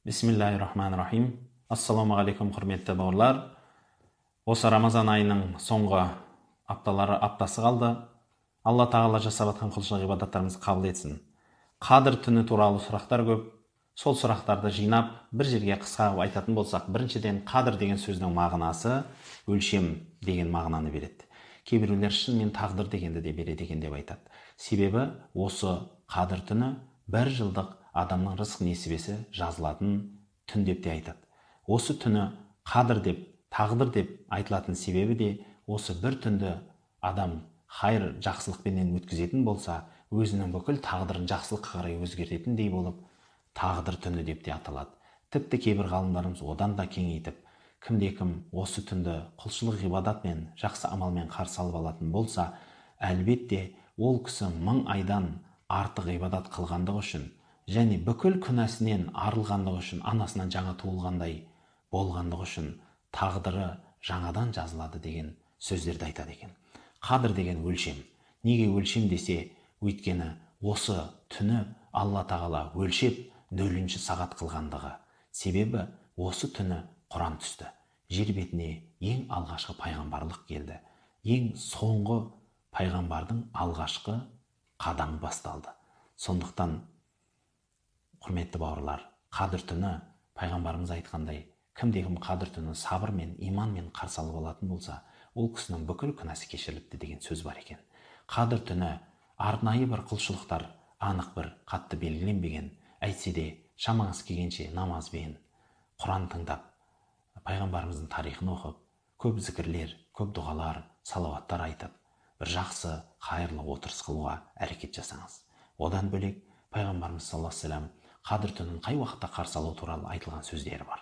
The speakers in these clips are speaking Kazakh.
Бисмиллахир-рахманир-рахим. Ассаламуалейкум, құрметті бауырлар. Осы Рамазан айының соңғы аптасы қалды. Алла тағала жасап жатқан құлшылық ғибадаттарымызды қабыл етсін. Қадір түні туралы сұрақтар көп. Сол сұрақтарды жинап, бір жерге қысқа қылып айтатын болсақ, біріншіден қадір деген сөздің мағынасы өлшем деген мағынаны береді. Кейбіреулер шынымен тағдыр дегенді де береді екен деп айтады. Себебі осы қадір түні бір жылдық адамның рызық несібесі жазылатын түн деп те айтады. Осы түні қадір деп, тағдыр деп айтылатын себебі де осы бір түнді адам хайыр жақсылықпенен өткізетін болса, өзінің бүкіл тағдырын жақсылыққа қарай өзгертетіндей болып, тағдыр түні деп те аталады. Тіпті кейбір ғалымдарымыз одан да кеңейтіп, кімде-кім осы түнді құлшылық ғибадатмен, жақсы амалмен қарсы алып алатын болса, әлбетте ол кісі 1000 айдан артық ғибадат қылғандығы үшін және бүкіл күнәсінен арылғандығы үшін, анасынан жаңа туылғандай болғандығы үшін тағдыры жаңадан жазылады деген сөздерді айтады екен. Қадір деген өлшем. Неге өлшем десе, өйткені осы түні Алла тағала өлшеп 0-ші сағат қылғандығы. Себебі осы түні Құран түсті. Жер бетіне ең алғашқы пайғамбарлық келді. Ең соңғы пайғамбардың алғашқы қадамы басталды. Сондықтан құрметті бауырлар, қадір түні пайғамбарымыз айтқандай, кімде-кім қадір түні сабырмен, иманмен қарсы алып алатын болса, ол кісінің бүкіл күнәсі кешіріліпті деген сөз бар екен. Қадір түні арнайы бір құлшылықтар анық бір қатты белгіленбеген, әйтсе де шамаңыз келгенше намазбен, Құран тыңдап, пайғамбарымыздың тарихын оқып, көп зікірлер, көп дұғалар, салауаттар айтып, бір жақсы, қайырлы отырыс қылуға әрекет жасаңыз. Одан бөлек пайғамбарымыз саллаллаху алейхи ва саллям қадір түнін қай уақытта қарсы алу туралы айтылған сөздері бар.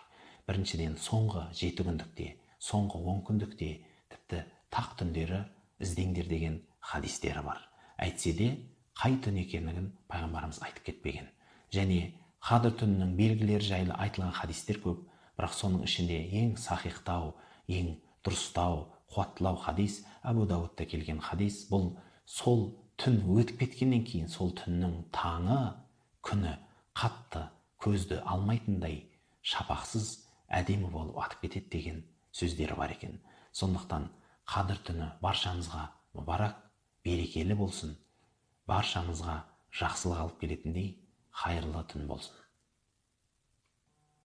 Біріншіден, соңғы 7 күндікте, соңғы 10 күндікте, тіпті тақ түндері іздеңдер деген хадистері бар. Әйтсе де, қай түн екенін пайғамбарымыз айтып кетпеген. Және қадір түнінің белгілері жайлы айтылған хадистер көп, бірақ соның ішінде ең сахихтау, ең дұрыстау, қуаттылау хадис Абу Дауудта келген хадис. Бұл сол түн өтіп кеткеннен кейін, сол түннің таңы, күні қатты көзді алмайтындай шапақсыз әдемі болып атып кетеді деген сөздері бар екен. Сондықтан қадір түні баршамызға мұбарак, берекелі болсын, баршамызға жақсылық алып келетіндей қайырлы түн болсын.